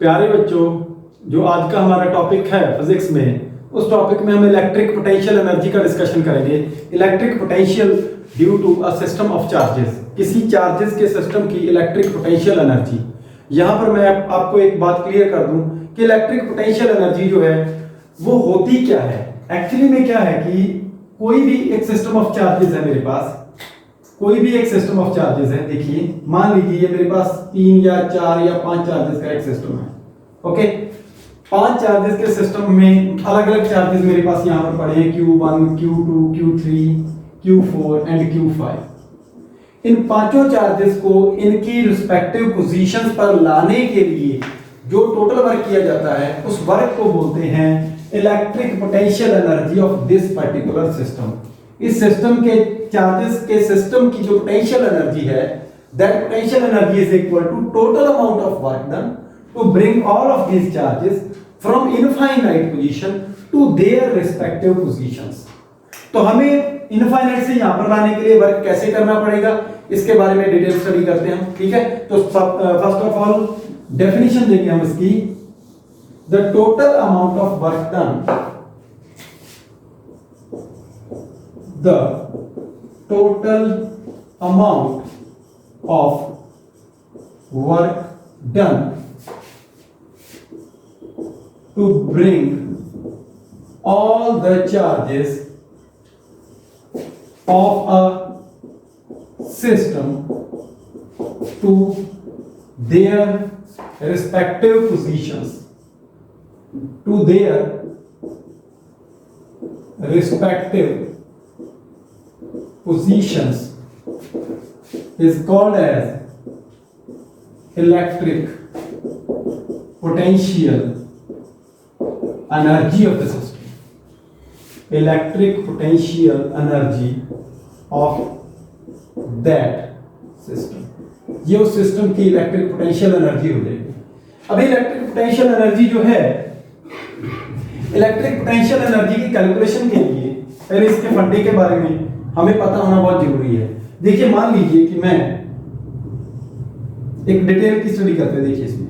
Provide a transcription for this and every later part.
प्यारे बच्चों, जो आज का हमारा टॉपिक है फिजिक्स में, उस टॉपिक में हम इलेक्ट्रिक पोटेंशियल एनर्जी का डिस्कशन करेंगे। Electric potential due to a system of charges, किसी चार्जेस के सिस्टम की इलेक्ट्रिक पोटेंशियल एनर्जी। यहाँ पर मैं आपको एक बात क्लियर कर दूं कि इलेक्ट्रिक पोटेंशियल एनर्जी जो है वो होती क्या है। एक्चुअली में क्या है कि कोई भी एक सिस्टम ऑफ चार्जेस है मेरे पास, कोई भी एक सिस्टम ऑफ चार्जेस है। देखिए, मान लीजिए ये मेरे पास 3 या 4 या 5 चार्जेस का एक सिस्टम है। ओके, 5 चार्जेस के सिस्टम में अलग अलग चार्जेस मेरे पास यहाँ पर पड़े हैं, Q1, Q2, Q3, Q4 and Q5। इन पांचों चार्जेस को इनकी रिस्पेक्टिव पोजीशंस पर लाने के लिए जो टोटल वर्क किया जाता है, उस वर्क को बोलते हैं electric potential energy of this particular system. इस सिस्टम के चार्जेस के सिस्टम की जो पोटेंशियल एनर्जी है, that potential energy is equal to total amount of work done to bring all of these charges from infinite position to their respective positions. तो हमें infinite से यहां पर लाने के लिए वर्क कैसे करना पड़ेगा, इसके बारे में डिटेल स्टडी करते हैं हम। ठीक है, तो फर्स्ट ऑफ ऑल डेफिनेशन देंगे हम इसकी। The total amount of work done, the total amount of work done to bring all the charges of a system to their respective positions, to their respective positions is called as electric potential energy of the system. Electric potential energy of that system, ये उस system की electric potential energy हो जाएगी। अभी electric potential energy जो है, electric potential एनर्जी की कैलकुलेशन के लिए पहले इसके फंडे के बारे में हमें पता होना बहुत जरूरी है। देखिए, मान लीजिए कि मैं एक डिटेल की स्टडी करते हैं। देखिए, इसमें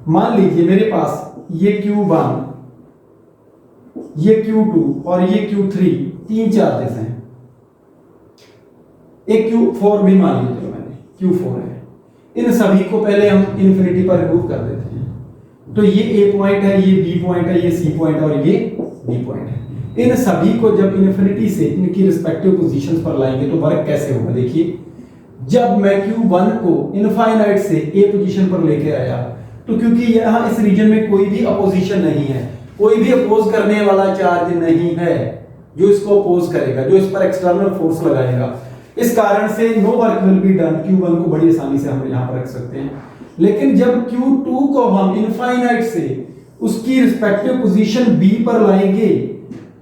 मान लीजिए मेरे पास ये Q1, ये Q2 और ये Q3 तीन चार्जेस हैं। एक Q4 भी मान लीजिए, मैंने Q4 है। इन सभी को पहले हम इन्फिनिटी पर रिमूव कर देते हैं। तो ये A पॉइंट है, ये B पॉइंट है, ये C पॉइंट है और ये D पॉइंट है। इन सभी को जब इन्फिनिटी से इनकी रिस्पेक्टिव पोजीशंस पर लाएंगे तो वर्क कैसे होगा। देखिए, जब मैं Q1 को इनफाइनाइट से A पोजीशन पर लेके आया, तो क्योंकि यहाँ इस रीजन में कोई भी अपोजिशन नहीं है, कोई भी अपोज करने वाला चार्ज नहीं है जो इसको अपोज करेगा, जो इस पर एक्सटर्नल फोर्स लगाएगा, इस कारण से no work will be done. Q1 को बड़ी आसानी से हम यहाँ पर रख सकते हैं। लेकिन जब Q2 को हम इनफाइनाइट से उसकी रिस्पेक्टिव पोजीशन B पर लाएंगे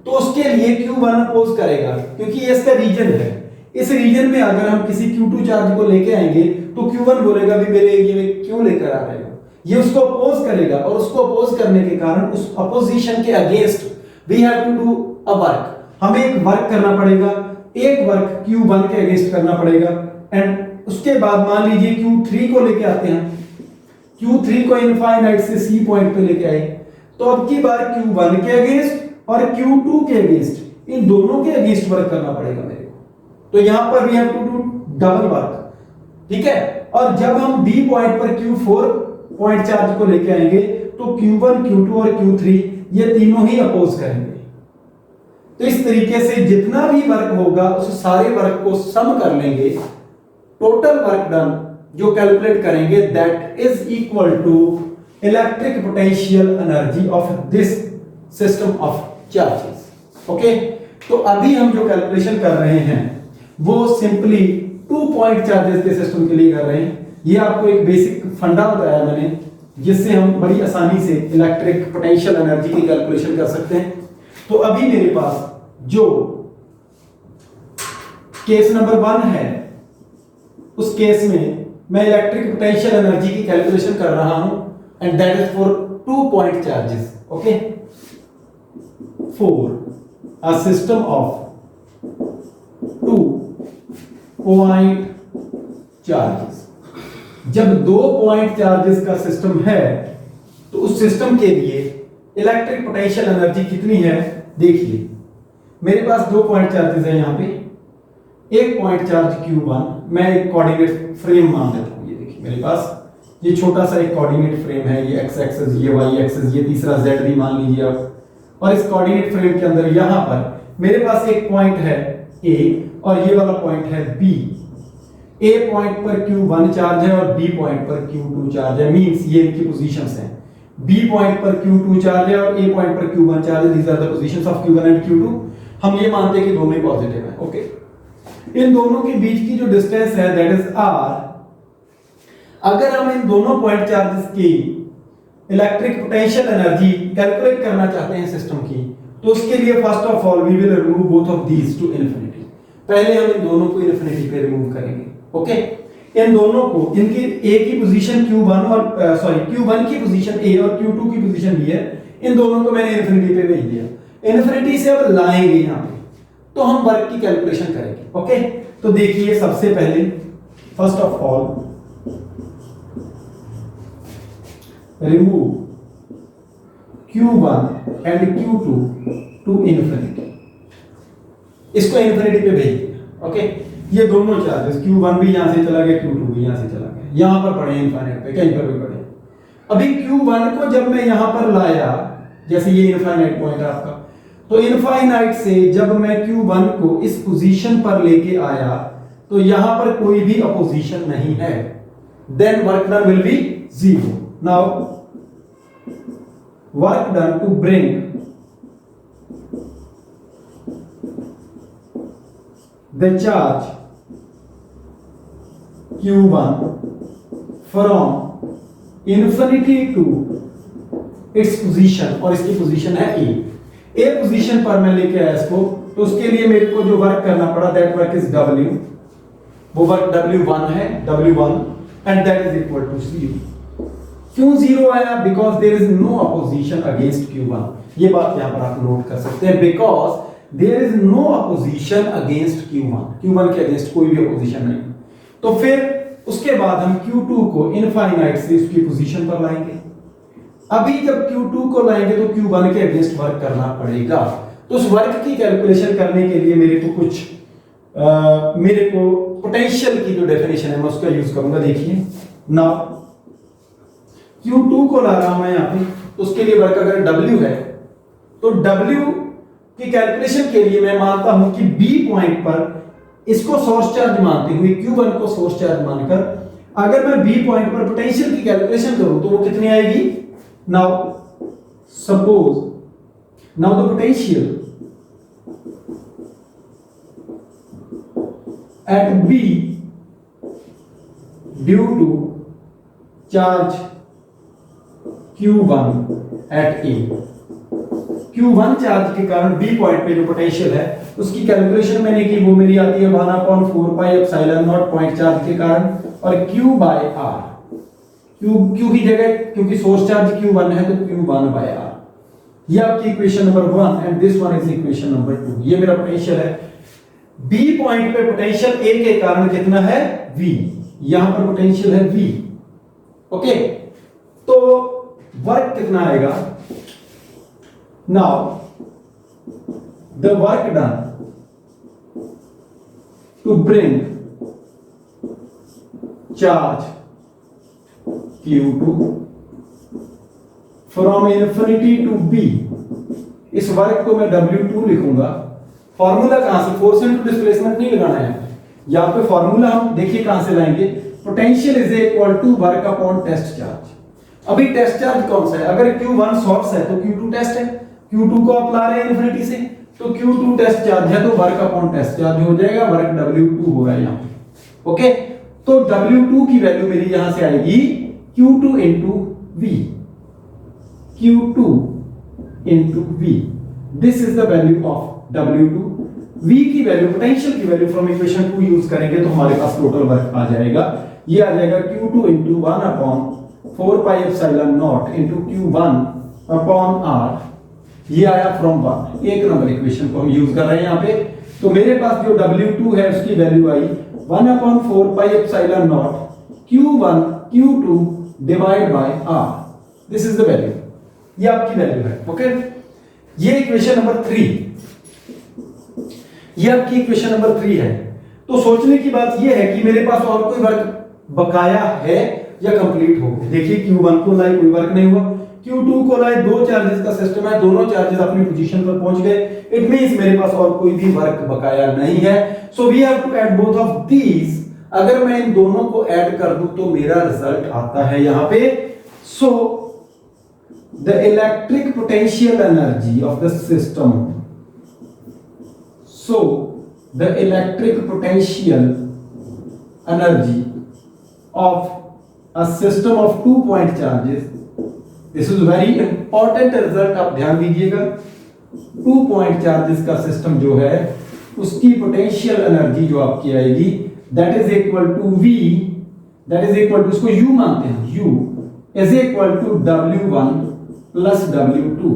तो उसके लिए Q1 अपोज करेगा, क्योंकि ये इसका रीजन है। इस रीजन में अगर हम किसी Q2 चार्ज को लेके आएंगे तो Q1 बोलेगा भी मेरे एरिया में क्यों लेकर आ रहे हो, ये उसको अपोज करेगा। और उसको अपोज करने के कारण उस अपोजिशन के against we have to do a work, हमें एक वर्क करना पड़ेगा, एक वर्क Q1 के अगेंस्ट करना पड़ेगा। एंड उसके बाद मान लीजिए Q3 को लेके आते हैं, Q3 को इनफाइनाइट से C पॉइंट पे लेके आए, तो अब की बार Q1 के अगेंस्ट और Q2 के अगेंस्ट, इन दोनों के अगेंस्ट वर्क करना पड़ेगा मेरे को। तो यहां पर we have to do double work. ठीक है, और जब हम B पॉइंट पर Q4 पॉइंट चार्ज को लेके आएंगे तो Q1, Q2 और Q3 ये तीनों ही अपोज करेंगे। तो इस तरीके से जितना भी वर्क होगा उस सारे वर्क को सम कर लेंगे, टोटल वर्क डन जो कैलकुलेट करेंगे, that is equal to electric potential energy of this system of charges. Okay, तो अभी हम जो कैलकुलेशन कर रहे हैं वो सिंपली 2 पॉइंट चार्जेस के सिस्टम के लिए कर रहे हैं। ये आपको एक बेसिक फंडा बताया मैंने, जिससे हम बड़ी आसानी से इलेक्ट्रिक पोटेंशियल एनर्जी की कैलकुलेशन कर सकते हैं। तो अभी मेरे पास जो केस नंबर 1 है, उस केस में मैं इलेक्ट्रिक पोटेंशियल एनर्जी की कैलकुलेशन कर रहा हूं, and that is for 2 point charges. Okay, for a system of 2 point charges। जब 2 पॉइंट चार्जेस का सिस्टम है तो उस सिस्टम के लिए इलेक्ट्रिक पोटेंशियल एनर्जी कितनी है? देखिए मेरे पास 2 पॉइंट चार्जेस है यहाँ पे, एक पॉइंट चार्ज Q1, मैं एक कोऑर्डिनेट फ्रेम मान लेता हूँ। ये देखिए मेरे पास ये छोटा सा एक कोऑर्डिनेट फ्रेम है, ये x एक्सिस, ये y एक्सिस, ये तीसरा z भी मान लीजिए आप। और इस कोऑर्डिनेट फ्रेम के अंदर यहाँ पर मेरे पास एक पॉइंट है A और ये वाला पॉइंट है B। A पॉइंट पर Q1 चार्ज है और B पॉइंट पर Q2 चार्ज है, मींस ये इनकी पोजीशंस हैं। B पॉइंट पर Q2 चार्ज है और A पॉइंट पर Q1 चार्ज है। These are the positions of Q1 and Q2। हम ये मानते हैं कि दोनों ही पॉजिटिव हैं। ओके, इन दोनों के बीच की जो डिस्टेंस है दैट इज r। अगर हम इन दोनों पॉइंट चार्जेस की इलेक्ट्रिक पोटेंशियल एनर्जी कैलकुलेट करना चाहते हैं सिस्टम की, तो उसके लिए first of all we will remove both of these to infinity. पहले हम इन दोनों को इन्फिनिटी पे रिमूव करेंगे। ओके, इन दोनों को, इनकी A की पोजीशन Q1 और Q1 की पोजीशन A और Q2 की पोजीशन B है, इन दोनों को मैंने इन्फिनिटी पे भेज दिया। इन्फिनिटी से अब लाएंगे यहाँ पे तो हम वर्क की कैलकुलेशन करेंगे। ओके, तो देखिए सबसे पहले first of all remove Q1 and Q2 to infinity, इसको इन्फिनिटी पे भेज दिया। ओके, ये दोनों चार्जेस Q1 भी यहां से चला गया, Q2 भी यहां से चला गया, यहां पर पड़े इनफाइनाइट पे, कहीं पर भी पड़े। अभी Q1 को जब मैं यहां पर लाया, जैसे ये इनफाइनाइट पॉइंट है आपका, तो इनफाइनाइट से जब मैं Q1 को इस पोजीशन पर लेके आया तो यहां पर कोई भी अपोजिशन नहीं है, then work done will be 0। Now work done to bring the charge Q1 from infinity to its position, और इसकी पोजीशन है A पोजीशन पर मैं लेके आया इसको, तो उसके लिए मेरे को जो वर्क करना पड़ा दैट वर्क इज W, वो वर्क W1 है, W1 and that is equal to 0। क्यों 0 आया? Because there is no opposition against Q1। ये बात यहां पर आप नोट कर सकते हैं, because there is no opposition against Q1 के अगेंस्ट कोई भी अपोजिशन नहीं। तो फिर उसके बाद हम Q2 को इनफाइनाइट से उसकी पोजीशन पर लाएंगे। अभी जब Q2 को लाएंगे तो Q1 के अगेंस्ट वर्क करना पड़ेगा। तो उस वर्क की कैलकुलेशन करने के लिए मेरे को पोटेंशियल की जो डेफिनेशन है मैं उसका यूज करूंगा। देखिए ना, Q2 को ला रहा हूं मैं यहां पे, उसके लिए वर्क अगर W है तो W की कैलकुलेशन के लिए मैं मानता हूं कि B पॉइंट पर इसको सोर्स चार्ज मानते हुए Q1 को सोर्स चार्ज मानकर अगर मैं B पॉइंट पर पोटेंशियल की कैलकुलेशन करूं तो वो कितनी आएगी? Now suppose now the potential at B due to charge Q1 at A, Q1 charge के कारण B पॉइंट पे जो पोटेंशियल है उसकी कैलकुलेशन मैंने की, वो मेरी आती है 1/4 pi epsilon not point charge के कारण, और Q बाय R, Q की जगह क्योंकि सोर्स चार्ज Q1 है तो Q1 बाय R। ये आपकी equation number 1 and this one is equation number 2। ये मेरा पोटेंशियल है। B पॉइंट पे पोटेंशियल A के कारण कितना है? V। यहां पर पोटेंशियल है V। ओके, तो वर्क कितना आएगा? Now the work done to bring charge Q2 from infinity to B, इस वर्क को मैं W2 लिखूंगा। फॉर्मूला कहां से? फोर्स इनटू डिस्प्लेसमेंट नहीं लगाना है यहां पे। फॉर्मूला हम देखिए कहां से लाएंगे, potential is equal to work upon test charge. अभी टेस्ट चार्ज कौन सा है? अगर Q1 सोर्स है तो Q2 टेस्ट है, Q2 को आप ला रहे हैं इन्फिनिटी से तो Q2 टेस्ट चार्ज है तो वर्क अपॉन टेस्ट चार्ज हो जाएगा, वर्क W2 होगा यहां पे। ओके, तो W2 की वैल्यू मेरी यहां से आएगी Q2 into V, Q2 into V, this is the value of W2। V की वैल्यू, पोटेंशियल की वैल्यू फ्रॉम इक्वेशन 2 यूज करेंगे तो हमारे पास टोटल वर्क आ जाएगा। ये आ जाएगा Q2 into 1/4 pi epsilon not into Q1 upon R। ये आया फ्रॉम 1, एक नंबर इक्वेशन को हम यूज कर रहे हैं यहां पे। तो मेरे पास जो W2 है उसकी value I 1/4 pi epsilon naught Q1 Q2 divide bye R, this is the value, ये आपकी वैल्यू है। ओके, ये इक्वेशन नंबर 3, ये आपकी इक्वेशन नंबर 3 है। तो सोचने की बात ये है कि मेरे पास और कोई वर्क बकाया है या कंप्लीट हो गया। देखिए Q1 को लाए, कोई वर्क नहीं हुआ, Q2 को लाए, दो चार्जेस का सिस्टम है, दोनों चार्जेस अपनी पोजीशन पर पहुंच गए, इट मींस मेरे पास और कोई भी वर्क बकाया नहीं है। So we have to add both of these. अगर मैं इन दोनों को ऐड कर दूं तो मेरा रिजल्ट आता है यहां पे। So the electric potential energy of the system, so the electric potential energy of a system of 2 point charges, this is very important result, आप ध्यान दीजिएगा। 2 point charges का सिस्टम जो है उसकी पोटेंशियल एनर्जी जो आपकी आएगी that is equal to V, that is equal to, इसको U मानते हैं, U is equal to W1 plus W2।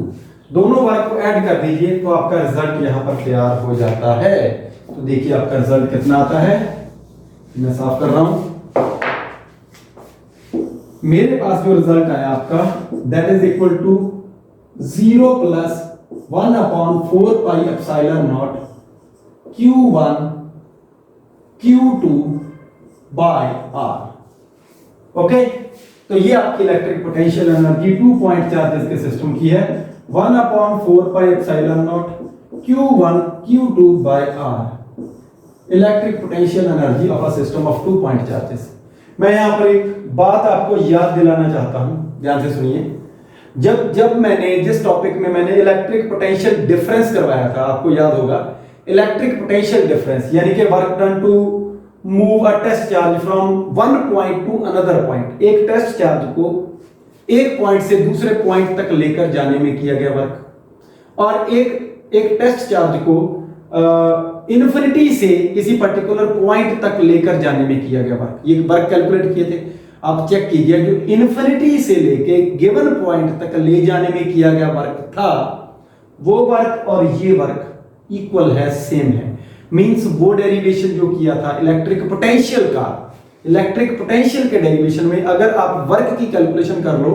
दोनों वर्क को ऐड कर दीजिए तो आपका रिजल्ट यहां पर तैयार हो जाता है। तो देखिए आपका रिजल्ट कितना आता है, मैं साफ कर रहा हूं। मेरे पास जो रिजल्ट आया आपका that is equal to 0 plus 1/4 pi epsilon naught Q1 Q2 by R। Okay, तो ये आपकी electric potential energy 2 point charges के सिस्टम की है, 1/4 pi epsilon naught Q1 Q2 by R, electric potential energy of a system of 2 point charges. मैं यहां पर एक बात आपको याद दिलाना चाहता हूं, ध्यान से सुनिए। जब मैंने जिस टॉपिक में मैंने इलेक्ट्रिक पोटेंशियल डिफरेंस करवाया था, आपको याद होगा, इलेक्ट्रिक पोटेंशियल डिफरेंस यानी कि work done to move a test charge from one point to another point, एक टेस्ट चार्ज को एक पॉइंट से दूसरे पॉइंट तक लेकर जाने में किया गया वर्क, और एक टेस्ट चार्ज को इन्फिनिटी से किसी पर्टिकुलर पॉइंट तक लेकर जाने में किया गया वर्क। ये वर्क कैलकुलेट किए थे, आप चेक कीजिए, जो इन्फिनिटी से लेके गिवन पॉइंट तक ले जाने में किया गया वर्क था, वो वर्क और ये वर्क इक्वल है, सेम है। मींस वो डेरिवेशन जो किया था इलेक्ट्रिक पोटेंशियल का, इलेक्ट्रिक पोटेंशियल के डेरिवेशन में अगर आप वर्क की कैलकुलेशन कर लो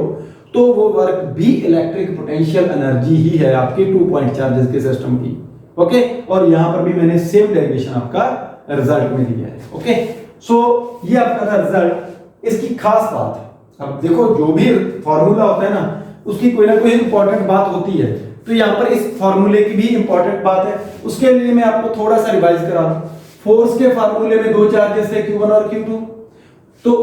तो वो वर्क भी इलेक्ट्रिक पोटेंशियल एनर्जी ही है आपकी 2 पॉइंट चार्जेस के सिस्टम की। ओके, और यहां पर भी मैंने सेम डेरिवेशन आपका रिजल्ट में दिया है। ओके, सो ये आपका था रिजल्ट। इसकी खास बात, अब देखो जो भी फॉर्मूला होता है ना उसकी कोई ना कोई इंपॉर्टेंट बात होती है, तो यहां पर इस फॉर्मूले की भी इंपॉर्टेंट बात है। उसके लिए मैं आपको थोड़ा सा रिवाइज करा दूं। फोर्स के फॉर्मूले में दो चार्जेस थे, Q1 और Q2। तो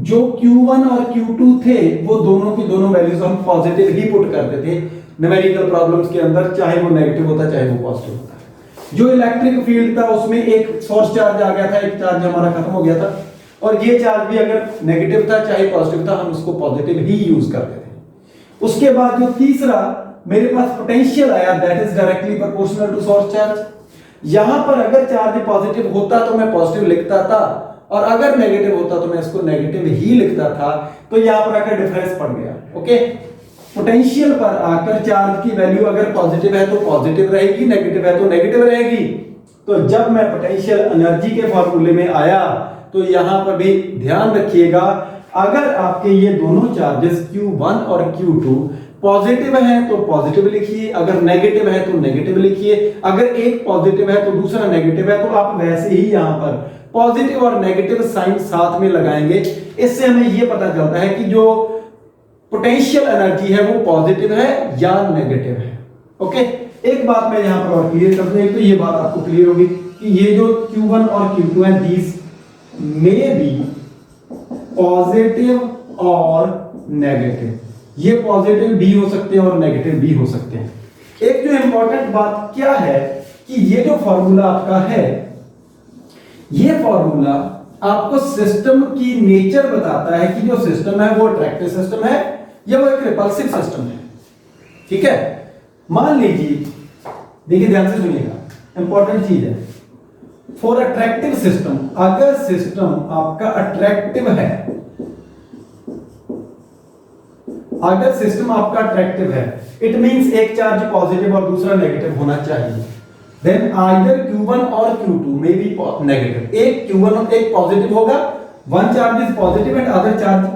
जो Q1 और Q2 थे वो दोनों की दोनों वैल्यूज हम पॉजिटिव ही पुट करते थे न्यूमेरिकल प्रॉब्लम्स के अंदर, चाहे वो नेगेटिव होता चाहे वो पॉजिटिव होता। जो इलेक्ट्रिक फील्ड था उसमें एक सोर्स चार्ज आ गया था, एक चार्ज हमारा खत्म हो गया था, और ये चार्ज भी अगर नेगेटिव था चाहे पॉजिटिव था, हम उसको पॉजिटिव ही यूज करते थे। उसके बाद जो तीसरा मेरे पास पोटेंशियल आया that is directly proportional to source charge. यहां पर अगर चार्ज पॉजिटिव होता तो मैं पॉजिटिव लिखता था, और अगर नेगेटिव होता तो मैं इसको नेगेटिव ही लिखता था। तो यहां पर आकर डिफरेंस पड़ गया। ओके, पोटेंशियल पर आकर चार्ज की वैल्यू अगर पॉजिटिव है तो पॉजिटिव रहेगी, नेगेटिव है तो नेगेटिव रहेगी। तो जब मैं पोटेंशियल एनर्जी के फॉर्मूले में आया तो यहां पर भी ध्यान रखिएगा, अगर आपके ये दोनों चार्जेस Q1 और Q2 पॉजिटिव है तो पॉजिटिव लिखिए, अगर नेगेटिव है तो नेगेटिव लिखिए। अगर एक पॉजिटिव है तो दूसरा नेगेटिव है, तो आप वैसे ही यहां पर पॉजिटिव और नेगेटिव साइन साथ में लगाएंगे। इससे हमें यह पता चलता है कि जो पोटेंशियल एनर्जी है वो पॉजिटिव है या नेगेटिव है। ओके, एक बात मैं यहां पर और क्लियर कर दूं, तो ये बात आपको क्लियर होगी कि ये जो Q1 और Q2 है, दीज मे बी पॉजिटिव और नेगेटिव। ये पॉजिटिव भी हो सकते हैं और नेगेटिव भी हो सकते हैं। एक जो इंपॉर्टेंट बात क्या है कि ये जो फॉर्मूला आपका है, ये फॉर्मूला आपको सिस्टम की नेचर बताता है कि जो सिस्टम है वो अट्रैक्टिव सिस्टम है या वो एक रिपल्सिव सिस्टम है। ठीक है, मान लीजिए, देखिए ध्यान से सुनिएगा, इंपॉर्टेंट चीज है। फॉर अट्रैक्टिव सिस्टम, अगर सिस्टम आपका अट्रैक्टिव है, अगर सिस्टम आपका अट्रैक्टिव है, इट मींस एक चार्ज पॉजिटिव और दूसरा नेगेटिव होना चाहिए। देन आइदर Q1 और Q2 में बी नेगेटिव, एक Q1 और एक पॉजिटिव होगा one charge is positive and other charge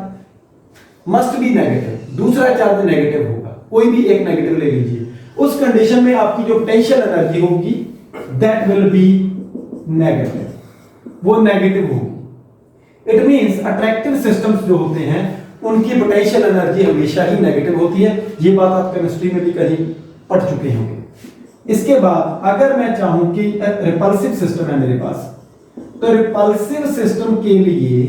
must be negative, दूसरा चार्ज नेगेटिव होगा, कोई भी एक नेगेटिव ले लीजिए, उस कंडीशन में आपकी जो पोटेंशियल एनर्जी होगी दैट विल बी नेगेटिव, वो नेगेटिव होगी। इट मींस अट्रैक्टिव सिस्टम्स जो होते हैं उनकी पोटेंशियल एनर्जी हमेशा ही नेगेटिव होती है, ये बात आप केमिस्ट्री में भी कहीं पढ़ चुके होंगे। इसके बाद अगर मैं चाहूं कि रिपल्सिव सिस्टम है मेरे पास, तो रिपल्सिव सिस्टम के लिए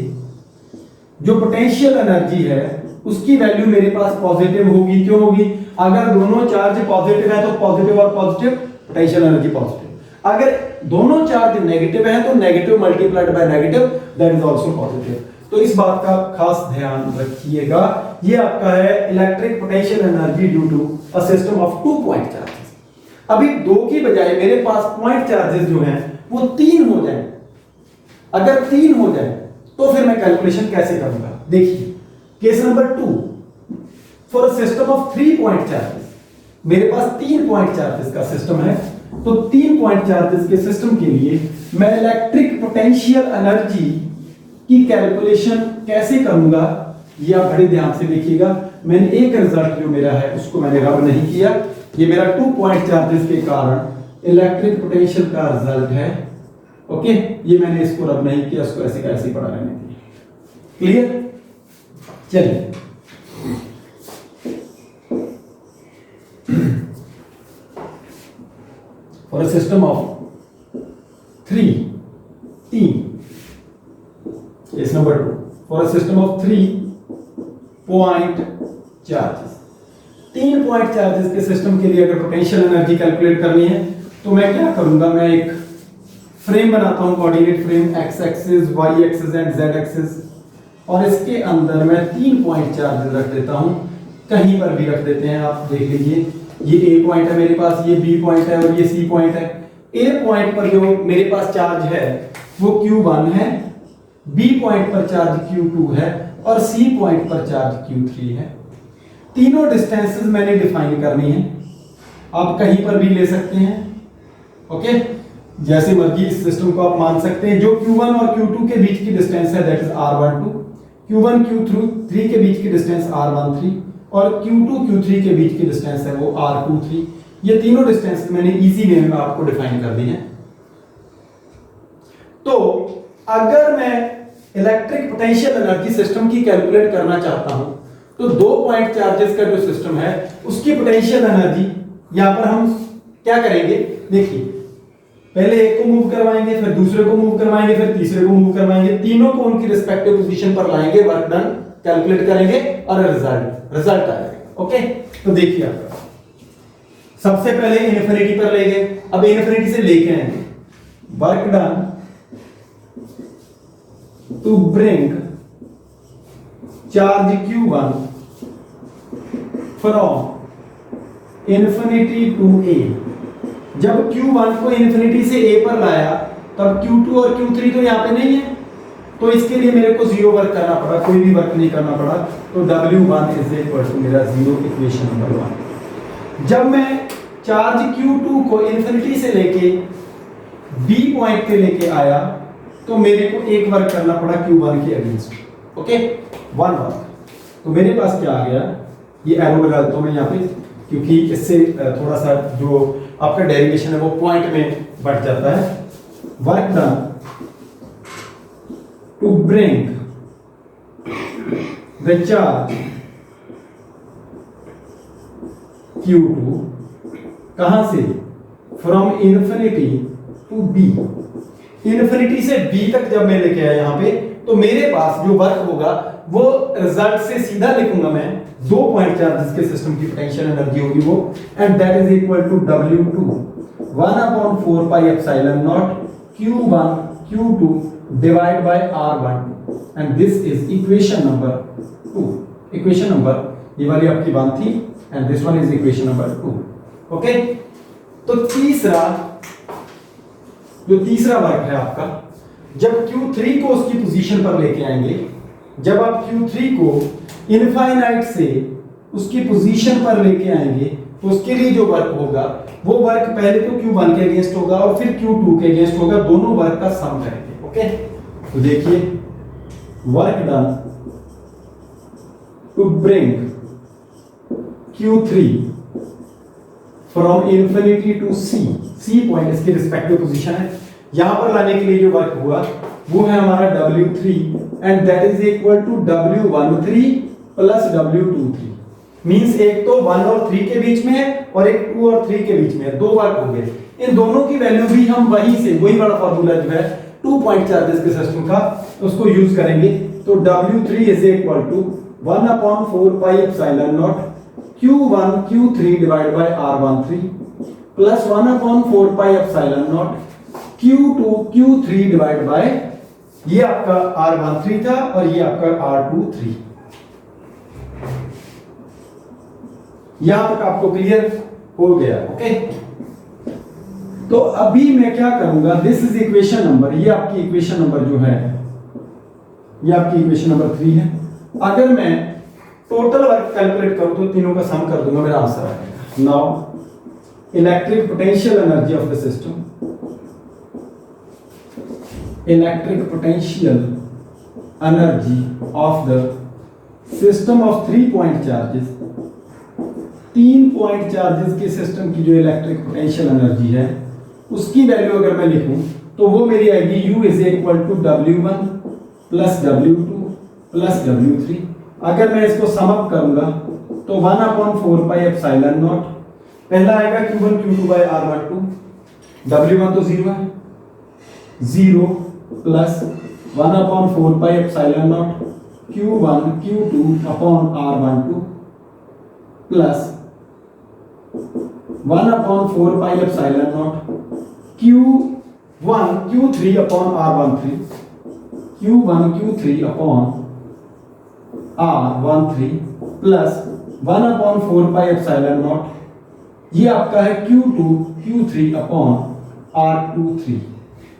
जो पोटेंशियल एनर्जी है उसकी वैल्यू मेरे पास पॉजिटिव होगी। क्यों होगी? अगर दोनों चार्ज पॉजिटिव है तो पॉजिटिव और पॉजिटिव पोटेंशियल एनर्जी पॉजिटिव, अगर दोनों चार्ज नेगेटिव है तो negative multiplied by negative that is also positive. तो इस बात का खास ध्यान रखिएगा। ये आपका है electric potential energy due to a system of 2 point charges. अभी 2 की बजाय मेरे पास पॉइंट चार्जेस जो हैं वो 3 हो जाए, अगर 3 हो जाए तो फिर मैं कैलकुलेशन कैसे करूंगा? देखिए case number 2, for a system of 3 point charges, मेरे पास 3 पॉइंट चार्जेस का सिस्टम है, तो 3 पॉइंट चार्जेस के सिस्टम के लिए मैं इलेक्ट्रिक पोटेंशियल एनर्जी की कैलकुलेशन कैसे करूंगा ये आप बड़े ध्यान से देखिएगा। मैंने एक रिजल्ट जो मेरा है उसको मैंने रब नहीं किया, ये मेरा 2 पॉइंट चार्जेस के कारण इलेक्ट्रिक पोटेंशियल का रिजल्ट है। ओके, ये मैंने इसको रब नहीं किया, इसको ऐसे का ऐसे पढ़ा रहने दिया। क्लियर? चलिए for a system of 3 case number 2, for a system of 3 point charges, 3 point charges के सिस्टम के लिए अगर पोटेंशियल एनर्जी कैलकुलेट करनी है तो मैं क्या करूंगा? मैं एक फ्रेम बनाता हूं, coordinate frame, X axis, Y axis and Z axis, और इसके अंदर मैं 3 पॉइंट चार्जेस रख देता हूं, कहीं पर भी रख देते हैं, आप देख लीजिए। ये ए पॉइंट है मेरे पास, ये बी पॉइंट है और ये सी पॉइंट है। ए पॉइंट पर जो मेरे पास चार्ज है वो Q1 है, बी पॉइंट पर चार्ज Q2 है और सी पॉइंट पर चार्ज Q3 है। तीनों डिस्टेंसेस मैंने डिफाइन करनी है, आप कहीं पर भी ले सकते हैं। ओके, जैसे मर्जी इस सिस्टम को आप मान सकते हैं। जो Q1 और Q2 के बीच की डिस्टेंस है that is R12, Q1 Q3 के बीच की डिस्टेंस R13 और Q2 Q3 के बीच की डिस्टेंस है वो R23। ये तीनों डिस्टेंस मैंने इजी वे में आपको डिफाइन कर दी है। तो अगर मैं इलेक्ट्रिक पोटेंशियल एनर्जी सिस्टम की कैलकुलेट करना चाहता हूं तो 2 पॉइंट चार्जेस का जो सिस्टम है उसकी पोटेंशियल एनर्जी यहां पर हम क्या करेंगे? देखिए, पहले एक को मूव करवाएंगे, फिर दूसरे को मूव करवाएंगे, फिर तीसरे को मूव करवाएंगे, तीनों को उनकी रिस्पेक्टिव पोजीशन पर लाएंगे, वर्क डन कैलकुलेट करेंगे और रिजल्ट आएगा। ओके, तो देखिए आपका सबसे पहले इन्फिनिटी पर ले गए, अब इन्फिनिटी से लेके आएंगे, work done to bring charge Q1 from infinity to A. जब Q1 को इन्फिनिटी से A पर लाया तब Q2 और Q3 तो यहाँ पे नहीं है, तो इसके लिए मेरे को 0 वर्क करना पड़ा, कोई भी वर्क नहीं करना पड़ा, तो W1 इज इक्वल टू मेरा 0, इक्वेशन नंबर 1। जब मैं चार्ज Q2 को इन्फिनिटी से लेके B पॉइंट पे लेके आया तो मेरे को एक वर्क करना पड़ा Q1 के अगेंस्ट। Okay, 1 work. तो मेरे पास क्या आ गया? ये एरो लगा देता हूं मैं यहाँ पे, क्योंकि इससे थोड़ा सा जो आपका डेरिवेशन है वो पॉइंट में बढ़ जाता है। Work done to bring the charge Q2 कहां से? From infinity to B. Infinity से बी तक जब मैं लेके आया यहां पे, तो मेरे पास जो वर्क होगा वो रिजल्ट से सीधा लिखूंगा मैं, 2 पॉइंट चार्जेस के सिस्टम की पोटेंशियल एनर्जी होगी वो, and that is equal to W2 1/4 pi epsilon naught Q1 Q2 divide by R12, and this is equation number 2। Equation number ये वाली आपकी 1 थी and this one is equation number 2। Okay, तो तीसरा work है आपका, जब Q3 को उसकी पोजीशन पर लेके आएंगे, जब आप Q3 को इनफाइनाइट से उसकी पोजीशन पर लेके आएंगे तो उसके लिए जो वर्क होगा वो वर्क पहले तो Q1 के अगेंस्ट होगा और फिर Q2 के अगेंस्ट होगा, दोनों वर्क का सम करेंगे। ओके, तो देखिए work done to bring Q3 from infinity to C point इसकी रिस्पेक्टिव पोजीशन है, यहां पर लाने के लिए जो वर्क हुआ वो है हमारा W3 and that is equal to W13 plus W23। Means एक तो 1 और 3 के बीच में है और एक 2 और 3 के बीच में है, दो वर्क हो गए। इन दोनों की वैल्यू भी हम वही वाला फार्मूला जो है 2 पॉइंट चार्जेस के सिस्टम का उसको यूज करेंगे। तो W3 is equal to 1/4 pi epsilon naught Q1 Q3 divide by R13 plus 1/4 pi epsilon naught Q2 Q3 divide by, ये आपका R13 था और ये आपका R23। यहां तक आपको क्लियर हो गया? ओके, तो अभी मैं क्या करूंगा, दिस इज इक्वेशन नंबर, ये आपकी इक्वेशन नंबर जो है, ये आपकी इक्वेशन नंबर 3 है। अगर मैं टोटल वर्क कैलकुलेट करूं तो तीनों का सम कर दूंगा, मेरा आंसर आ जाएगा। Now electric potential energy of the system, electric potential energy of the system of 3 point charges, 3 point charges के सिस्टम की जो इलेक्ट्रिक पोटेंशियल एनर्जी है उसकी वैल्यू अगर मैं लिखूं तो वो मेरी आएगी U is equal to W1 plus W2 plus W3। अगर मैं इसको सम अप करूंगा तो 1/4 पाई एप्सिलॉन नॉट, पहला आएगा Q1 Q2 by R12, W1 तो 0 है, 0 plus 1/4 pi epsilon naught Q1 Q2 upon R12 plus 1/4 pi epsilon naught Q1 Q3 upon R13, Q1 Q3 upon R13 plus 1/4 pi epsilon not, ये आपका है Q2 Q3 upon R23।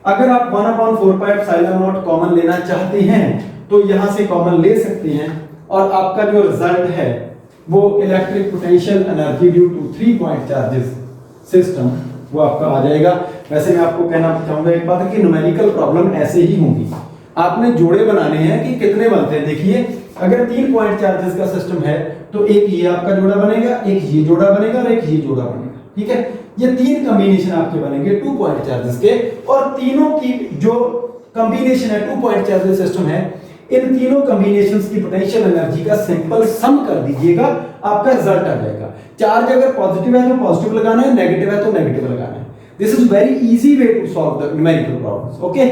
अगर आप 1/4 pi epsilon not common लेना चाहते हैं तो यहां से कॉमन ले सकते हैं और आपका जो रिजल्ट है वो electric potential energy due to 3 point charges system वो आपका आ जाएगा। वैसे मैं आपको कहना चाहूंगा एक बात है कि न्यूमेरिकल प्रॉब्लम ऐसे ही होंगी, आपने जोड़े बनाने हैं कि कितने बनते हैं। देखिए अगर 3 पॉइंट चार्जेस का सिस्टम है तो एक ये आपका जोड़ा बनेगा, एक ये जोड़ा बनेगा और एक ये जोड़ा बनेगा, ठीक है। ये 3 कॉम्बिनेशन आपके बनेंगे 2 पॉइंट चार्जेस के, और तीनों की जो कॉम्बिनेशन है 2 पॉइंट चार्जेस सिस्टम है, इन तीनों कॉम्बिनेशंस की पोटेंशियल एनर्जी का सिंपल सम कर दीजिएगा, आपका रिजल्ट आ जाएगा। चार्ज अगर पॉजिटिव है तो पॉजिटिव लगाना है, नेगेटिव है तो नेगेटिव लगाना है। This is very easy way to solve the numerical problems. Okay,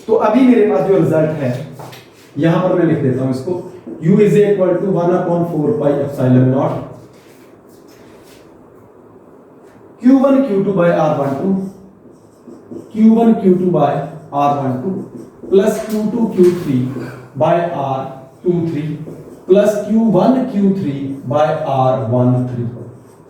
तो अभी मेरे पास जो रिजल्ट है यहां पर मैं लिख देता हूं इसको, U is equal to 1/4 pi epsilon naught Q1 Q2 by R12, Q1 Q2 by R12 plus Q2 Q3 by R23 plus Q1 Q3 by R13।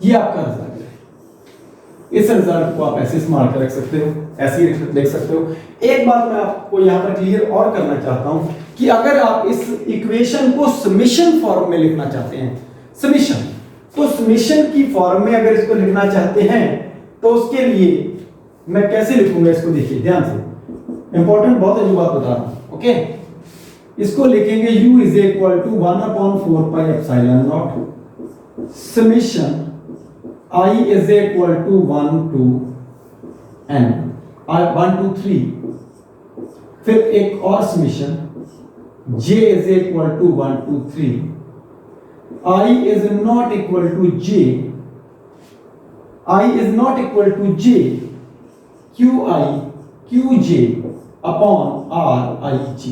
ये आपका रिजल्ट है। इस रिजल्ट को आप ऐसे स्मार्ट कर रख सकते हो, ऐसे ही लिख सकते हो। एक बात मैं आपको यहां पर क्लियर और करना चाहता हूं कि अगर आप इस इक्वेशन को समेशन फॉर्म में लिखना चाहते हैं, समेशन, तो समेशन की फॉर्म में अगर इसको लिखना चाहते हैं तो उसके लिए मैं कैसे लिखूंगा इसको, देखिए ध्यान से, इंपॉर्टेंट बहुत है जो बात बता रहा हूं। ओके, इसको लिखेंगे U is equal to 1/4 pi epsilon naught summation I is equal to 1 to n, 1 to 3, फिर एक और summation J is equal to 1 to 3, I is not equal to J, I is not equal to J, QI QJ upon RIJ।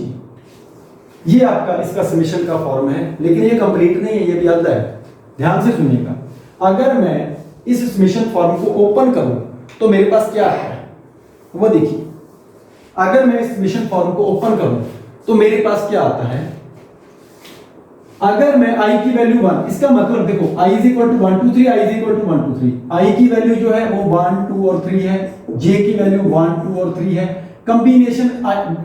ये आपका इसका summation का form है, लेकिन ये कंप्लीट नहीं है, ये भी अलग है, ध्यान से सुनिएगा। अगर मैं इस समेशन फॉर्म को ओपन करूं तो मेरे पास क्या है वो देखिए। अगर मैं इस समेशन फॉर्म को ओपन करूं तो मेरे पास क्या आता है, अगर मैं I की वैल्यू 1, इसका मतलब देखो I is equal to 1 2 3, I is equal to 1 2 3, I की वैल्यू जो है वो 1 2 और 3 है, J की वैल्यू 1 2 और 3 है। कंबिनेशन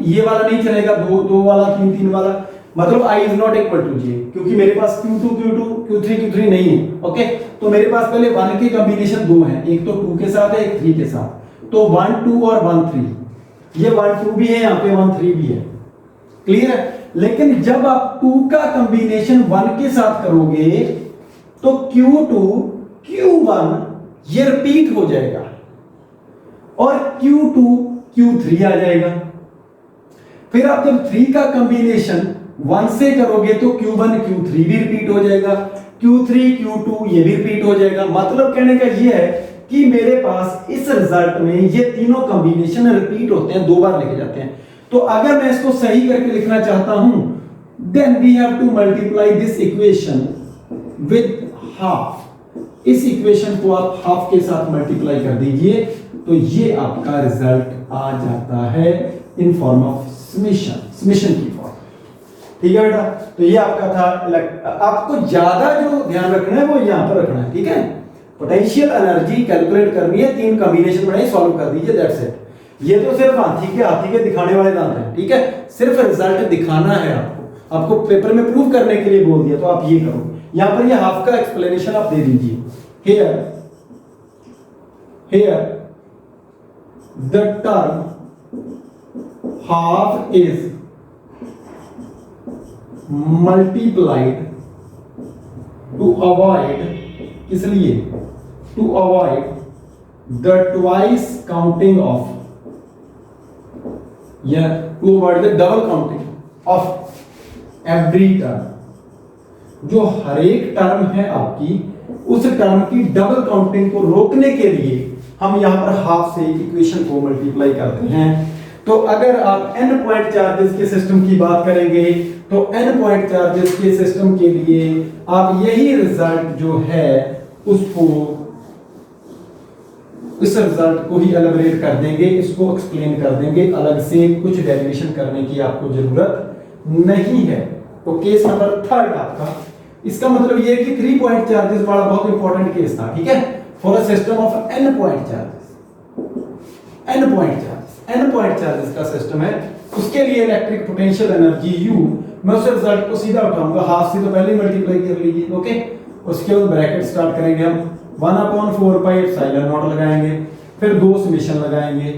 ये वाला नहीं चलेगा, 2 2 वाला 3 3 वाला, मतलब I is not equal to J, क्योंकि मेरे पास Q2 Q2 Q3 Q3 नहीं है। ओके, तो मेरे पास पहले 1 के कॉम्बिनेशन 2 हैं, एक तो 2 के साथ है, एक 3 के साथ, तो 1 2 और 1 3, ये 1 2 भी है, यहाँ पे 1 3 भी है। क्लियर है? लेकिन जब आप 2 का कॉम्बिनेशन 1 के साथ करोगे तो Q2 Q1 ये रिपीट हो जाएगा और Q2 Q3 आ जाएगा। फिर आप जब 3 का कॉम्बिनेशन 1 से करोगे तो Q1 Q3 भी रिपीट हो जाएगा, Q3 Q2 ये भी रिपीट हो जाएगा। मतलब कहने का ये है कि मेरे पास इस रिजल्ट में ये तीनों कॉम्बिनेशन रिपीट होते हैं, 2 बार लिखे जाते हैं। तो अगर मैं इसको सही करके लिखना चाहता हूं, then we have to multiply this equation with half. इस इक्वेशन को आप हाफ के साथ मल्टीप्लाई कर दीजिए तो ये आपका रिजल्ट आ जाता है इन फॉर्म ऑफ समेशन की फॉर्म। ठीक है बेटा, तो ये आपका था। आपको ज्यादा जो ध्यान रखना है वो यहां पर रखना है। ठीक है, पोटेंशियल एनर्जी कैलकुलेट करनी है, 3 कॉम्बिनेशन बनाइए, सॉल्व कर दीजिए, दैट्स इट। ये तो सिर्फ हाथी के दिखाने वाले दांत हैं। ठीक है, सिर्फ रिजल्ट दिखाना है आपको पेपर में प्रूव करने के लिए बोल दिया तो आप ये करो। यहां पर ये हाफ का एक्सप्लेनेशन आप दे दीजिए। Here the term half is multiplied to avoid, इसलिए to avoid the twice counting of, या to avoid the double counting of every term। जो हर एक टर्म है आपकी, उस टर्म की डबल काउंटिंग को रोकने के लिए हम यहां पर हाफ से इक्वेशन को मल्टीप्लाई करते हैं। तो अगर आप n पॉइंट चार्जेस के सिस्टम की बात करेंगे तो n पॉइंट चार्जेस के सिस्टम के लिए आप यही रिजल्ट जो है उसको, इस रिजल्ट को ही एलिब्रेट कर देंगे, इसको एक्सप्लेन कर देंगे, अलग से कुछ डेरिवेशन करने की आपको जरूरत नहीं है। तो केस नंबर 3 आपका, इसका मतलब ये है कि 3 पॉइंट चार्जेस वाला बहुत इंपॉर्टेंट केस था। ठीक है, for a system of n point charges, n point charges का सिस्टम है, उसके लिए इलेक्ट्रिक पोटेंशियल एनर्जी U, मैं उस रिजल्ट को सीधा उठाऊंगा, हाफ से तो पहले ही मल्टीप्लाई कर लीजिए। ओके, उसके बाद ब्रैकेट स्टार्ट करेंगे हम, 1/4 पाई एप्सिलॉन नॉट लगाएंगे, फिर 2 समेशन लगाएंगे।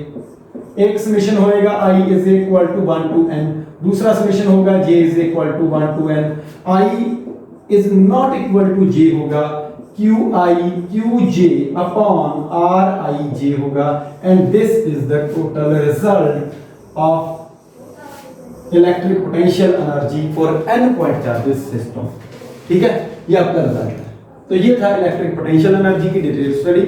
एक समेशन होएगा I is equal to 1 to n, दूसरा समेशन होगा J is equal to 1 to n, I is not equal to J होगा, QJ अपॉन RIJ होगा, and this is the total result of electric potential energy for n point charges system. ठीक है, ये आपका result है। तो ये था इलेक्ट्रिक पोटेंशियल एनर्जी की डिटेल स्टडी।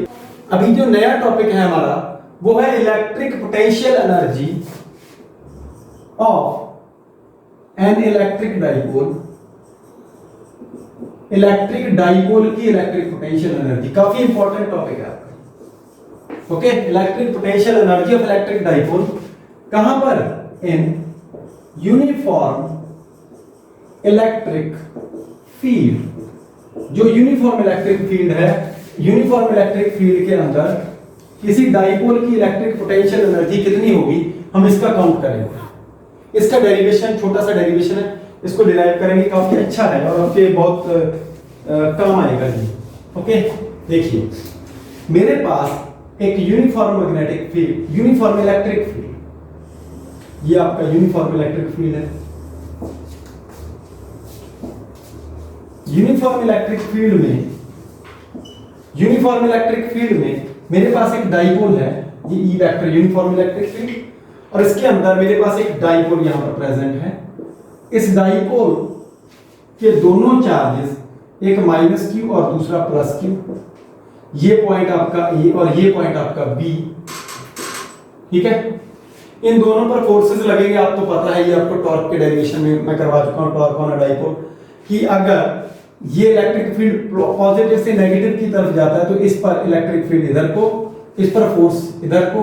अभी जो नया टॉपिक है हमारा वो है electric potential energy of an electric dipole. Electric dipole की इलेक्ट्रिक पोटेंशियल एनर्जी काफी इंपॉर्टेंट टॉपिक है आपका। Okay, electric potential energy of electric dipole कहां पर? In uniform electric field. जो यूनिफॉर्म इलेक्ट्रिक फील्ड है, यूनिफॉर्म इलेक्ट्रिक फील्ड के अंदर किसी डाइपोल की इलेक्ट्रिक पोटेंशियल एनर्जी कितनी होगी, हम इसका काउंट करेंगे। इसका डेरिवेशन, छोटा सा डेरिवेशन है, इसको डिराइव करेंगे, काफी अच्छा है और आपके बहुत काम आएगा जी। ओके, देखिए मेरे पास एक uniform magnetic field, uniform electric field, ये आपका यूनिफॉर्म इलेक्ट्रिक फील्ड है। यूनिफॉर्म इलेक्ट्रिक फील्ड में, यूनिफॉर्म इलेक्ट्रिक फील्ड में मेरे पास एक डाइपोल है, ये E vector uniform electric field, और इसके अंदर मेरे पास एक डाइपोल यहां पर प्रेजेंट है। इस डाइपोल के दोनों चार्जेस, एक -q और दूसरा +q, ये पॉइंट आपका A और ये पॉइंट आपका B। ठीक है, इन दोनों पर फोर्सेस लगेंगे, आपको पता है, ये आपको टॉर्क के डेरिवेशन में मैं करवा चुका हूं, टॉर्क ऑन अ डाइपोल, कि अगर ये इलेक्ट्रिक फील्ड पॉजिटिव से नेगेटिव की तरफ जाता है तो इस पर इलेक्ट्रिक फील्ड इधर को, इस पर फोर्स इधर को,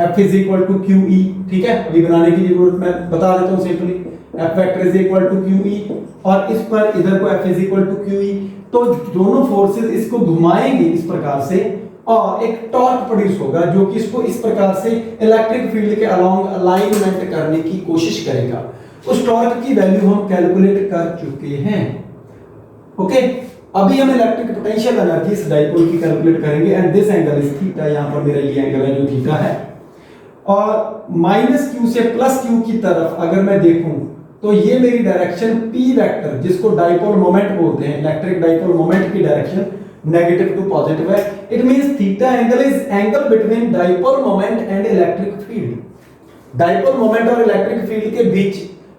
F is equal to QE। ठीक है, अभी बनाने की जरूरत, मैं बता देता हूं simply, F vector is equal to QE, और इस पर इधर को F is equal to QE। तो दोनों फोर्सेस इसको घुमाएंगे इस प्रकार से, और एक टॉर्क प्रोड्यूस होगा जो कि इसको इस प्रकार से इलेक्ट्रिक फील्ड के अलोंग अलाइनमेंट करने की कोशिश करेगा। उस टॉर्क की वैल्यू हम कैलकुलेट कर चुके हैं। ओके, अभी हम इलेक्ट्रिक पोटेंशियल एनर्जी इस डाइपोल की कैलकुलेट करेंगे, and this angle is theta. यहां पर मेरा ये एंगल है जो थीटा है। और माइनस क्यू से प्लस क्यू की तरफ अगर मैं देखूं तो ये मेरी डायरेक्शन पी वेक्टर, जिसको डाइपोल मोमेंट बोलते हैं, इलेक्ट्रिक डाइपोल मोमेंट की डायरेक्शन नेगेटिव टू पॉजिटिव है। It means theta angle is angle between dipole moment and electric field. Dipole moment और इलेक्ट्रिक फील्ड के बीच